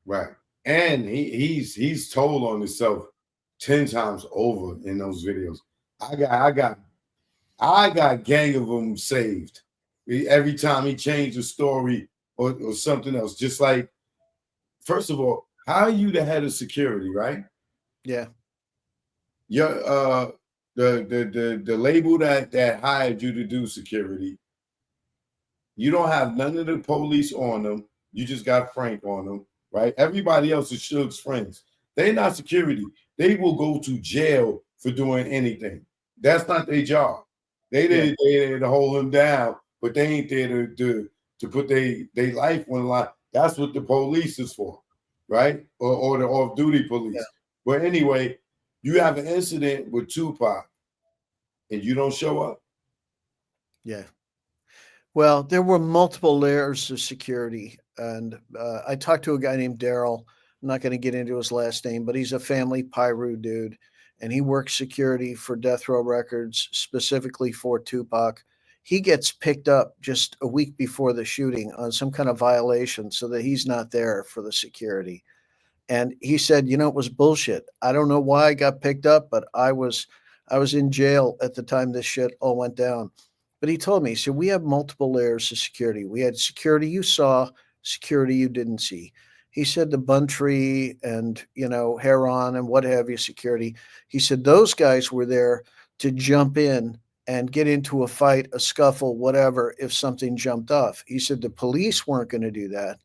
Right. And he's told on himself 10 times over in those videos. I got I got I got gang of them saved. Every time he changed the story or something else. Just like, first of all, how are you the head of security, right? Yeah. Your the label that hired you to do security, you don't have none of the police on them. You just got Frank on them, right? Everybody else is Suge's friends. They're not security. They will go to jail for doing anything. That's not their job. Yeah. They there to hold them down, but they ain't there to put their life on the line. That's what the police is for, right? Or the off duty Yeah. police. But anyway, you have an incident with Tupac and you don't show up. Yeah. Well, there were multiple layers of security, and I talked to a guy named Daryl. I'm not going to get into his last name, but he's a family Pyru dude, and he works security for Death Row Records, specifically for Tupac. He gets picked up just a week before the shooting on some kind of violation, so that he's not there for the security. And he said, it was bullshit. I don't know why I got picked up, but I was in jail at the time this shit all went down. But he told me, so we have multiple layers of security. We had security you saw, security you didn't see. He said the Buntree and, Heron and what have you security. He said those guys were there to jump in and get into a fight, a scuffle, whatever, if something jumped off. He said the police weren't going to do that,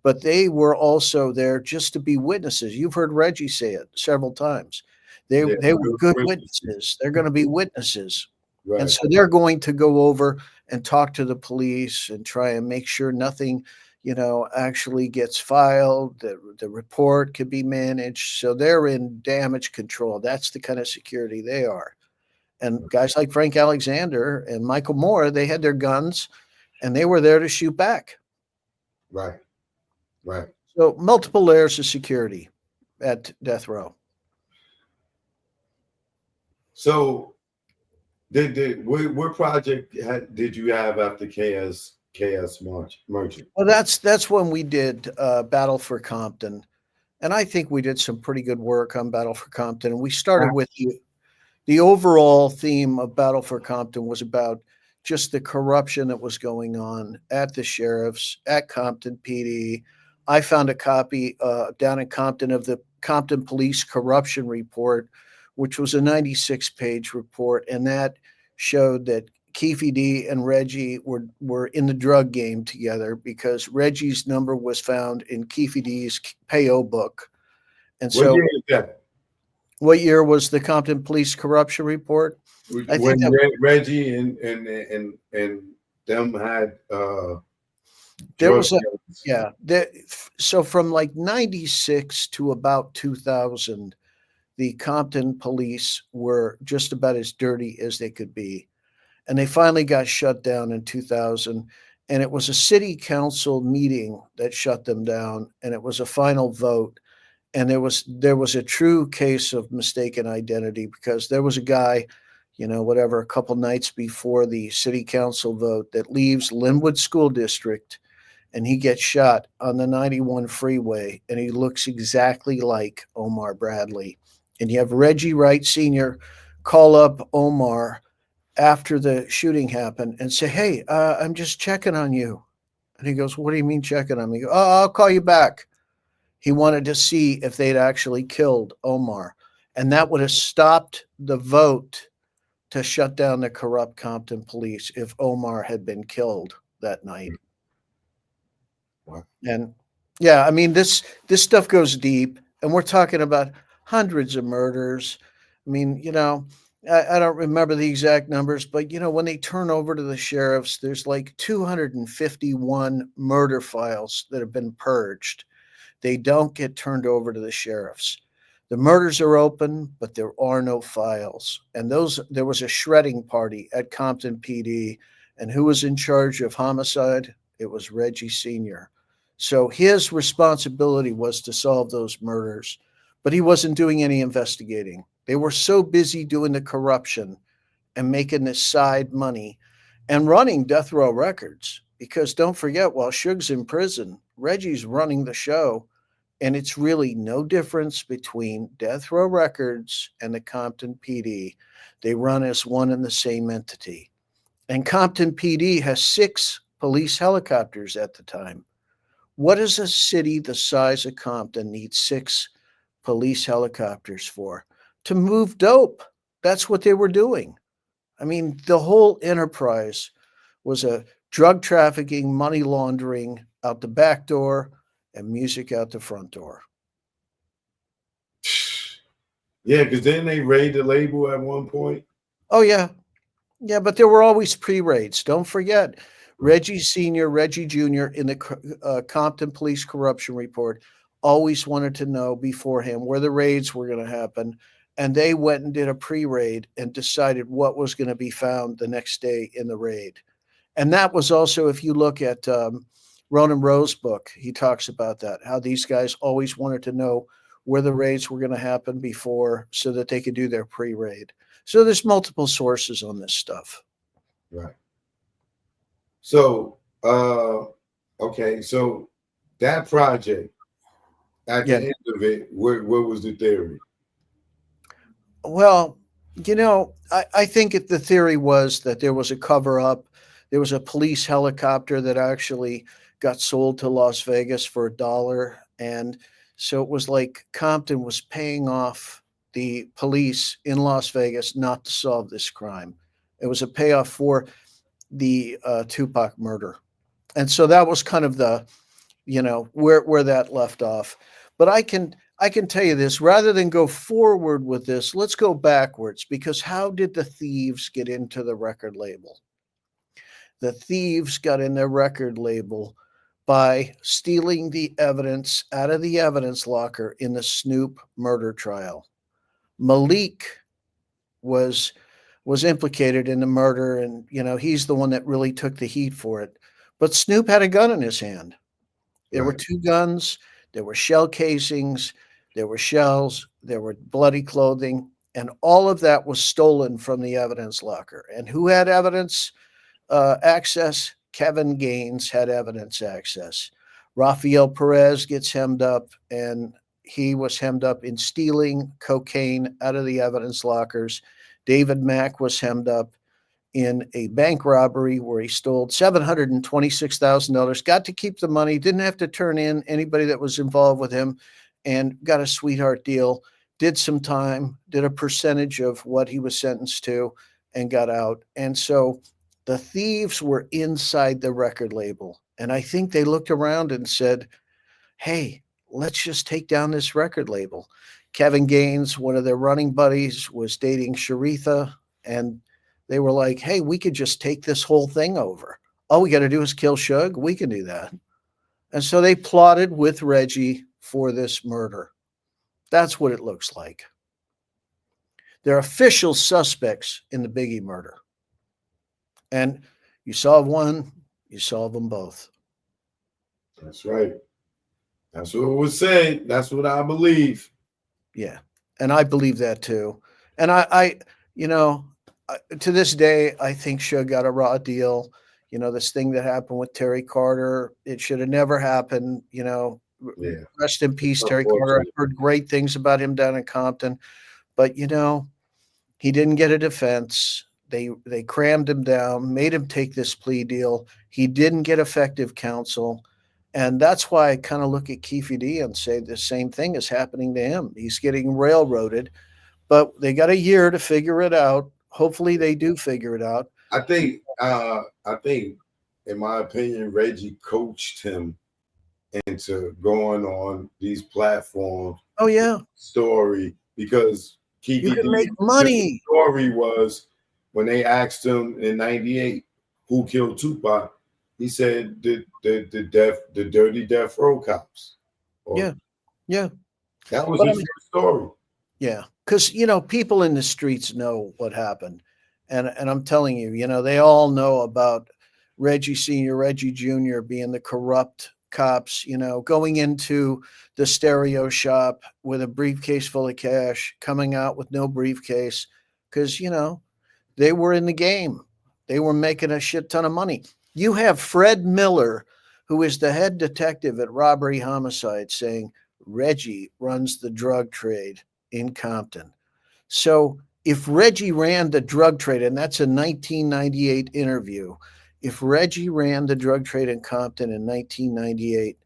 but they were also there just to be witnesses. You've heard Reggie say it several times. They Yeah, they were good witnesses. witnesses. They're going to be witnesses. And Right. so they're going to go over and talk to the police and try and make sure nothing, actually gets filed. The report could be managed. So they're in damage control. That's the kind of security they are. And guys like Frank Alexander and Michael Moore, they had their guns and they were there to shoot back. Right. Right. So multiple layers of security at death row. So what project did you have after KS Merchant? Well, that's when we did Battle for Compton, and I think we did some pretty good work on Battle for Compton. And we started with the overall theme of Battle for Compton was about just the corruption that was going on at the sheriff's, at Compton PD. I found a copy down in Compton of the Compton Police Corruption Report, which was a 96-page report, and that showed that Keefe D and Reggie were in the drug game together because Reggie's number was found in Keefe D's payo book. And What so, year is that? what year was the Compton Police Corruption Report? I think When that Reggie and them had there drug was a dealers. yeah. So from like 96 to about 2000, the Compton police were just about as dirty as they could be. And they finally got shut down in 2000. And it was a city council meeting that shut them down. And it was a final vote. And there was a true case of mistaken identity because there was a guy, whatever, a couple nights before the city council vote that leaves Linwood School District and he gets shot on the 91 freeway and he looks exactly like Omar Bradley. And you have Reggie Wright Sr. call up Omar after the shooting happened and say, "Hey, I'm just checking on you." And he goes, "What do you mean checking on me?" "Oh, I'll call you back." He wanted to see if they'd actually killed Omar. And that would have stopped the vote to shut down the corrupt Compton police if Omar had been killed that night. What? And yeah, I mean this stuff goes deep, and we're talking about hundreds of murders. I mean, I don't remember the exact numbers, but when they turn over to the sheriffs, there's like 251 murder files that have been purged. They don't get turned over to the sheriffs. The murders are open, but there are no files. And there was a shredding party at Compton PD, and who was in charge of homicide? It was Reggie Sr. So his responsibility was to solve those murders, but he wasn't doing any investigating. They were so busy doing the corruption and making this side money and running Death Row Records. Because don't forget, while Suge's in prison, Reggie's running the show And it's really no difference between Death Row Records and the Compton PD. They run as one and the same entity. And Compton PD has 6 police helicopters at the time. What does a city the size of Compton need 6 police helicopters for? To move dope. That's what they were doing. I mean, the whole enterprise was a drug trafficking, money laundering out the back door and music out the front door. Yeah, because then they raid the label at one point. Oh, yeah. Yeah, but there were always pre-raids. Don't forget, Reggie Sr., Reggie Jr. in the Compton Police Corruption Report always wanted to know beforehand where the raids were going to happen. And they went and did a pre-raid and decided what was going to be found the next day in the raid. And that was also, if you look at Ronan Rowe's book, he talks about that, how these guys always wanted to know where the raids were going to happen before so that they could do their pre-raid. So there's multiple sources on this stuff. Right. So, okay, so that project, at the end of it, what was the theory? Well, I think the theory was that there was a cover up. There was a police helicopter that actually got sold to Las Vegas for $1. And so it was like Compton was paying off the police in Las Vegas not to solve this crime. It was a payoff for the Tupac murder. And so that was kind of the, where that left off. But I can tell you this, rather than go forward with this, let's go backwards, because how did the thieves get into the record label? The thieves got in their record label by stealing the evidence out of the evidence locker in the Snoop murder trial. Malik was implicated in the murder, and he's the one that really took the heat for it. But Snoop had a gun in his hand. There were 2 guns, there were shell casings, there were shells, there were bloody clothing, and all of that was stolen from the evidence locker. And who had evidence access? Kevin Gaines had evidence access. Rafael Perez gets hemmed up, and he was hemmed up in stealing cocaine out of the evidence lockers. David Mack was hemmed up in a bank robbery where he stole $726,000, got to keep the money, didn't have to turn in anybody that was involved with him, and got a sweetheart deal, did some time, did a percentage of what he was sentenced to, and got out. And so the thieves were inside the record label. And I think they looked around and said, hey, let's just take down this record label. Kevin Gaines, one of their running buddies, was dating Sharitha, and they were like, hey, we could just take this whole thing over. All we got to do is kill Suge. We can do that. And so they plotted with Reggie for this murder. That's what it looks like. They're official suspects in the Biggie murder. And you solve one, you solve them both. That's right. That's what it was said. That's what I believe. Yeah. And I believe that too. And I to this day, I think Suge got a raw deal. This thing that happened with Terry Carter, it should have never happened. Rest in peace, Terry Carter. I've heard great things about him down in Compton, but he didn't get a defense. They crammed him down, made him take this plea deal. He didn't get effective counsel. And that's why I kind of look at Keefe and say the same thing is happening to him. He's getting railroaded, but they got a year to figure it out. Hopefully they do figure it out. I think, in my opinion, Reggie coached him into going on these platforms. Oh yeah, story, because Keefe you can make money. Story was when they asked him in '98 who killed Tupac. He said the dirty death row cops. Yeah. That was his first story. Yeah, because people in the streets know what happened, and I'm telling you, they all know about Reggie Sr., Reggie Jr. being the corrupt cops, going into the stereo shop with a briefcase full of cash, coming out with no briefcase, because they were in the game. They were making a shit ton of money. You have Fred Miller, who is the head detective at Robbery Homicide, saying Reggie runs the drug trade in Compton. So if Reggie ran the drug trade, and that's a 1998 interview, if Reggie ran the drug trade in Compton in 1998,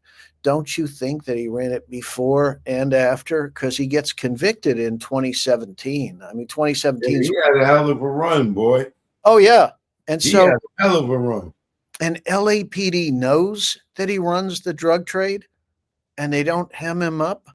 don't you think that he ran it before and after? Because he gets convicted in 2017. I mean, 2017. He had a hell of a run, boy. Oh, yeah. And He so, had a hell of a run. and LAPD knows that he runs the drug trade and they don't hem him up.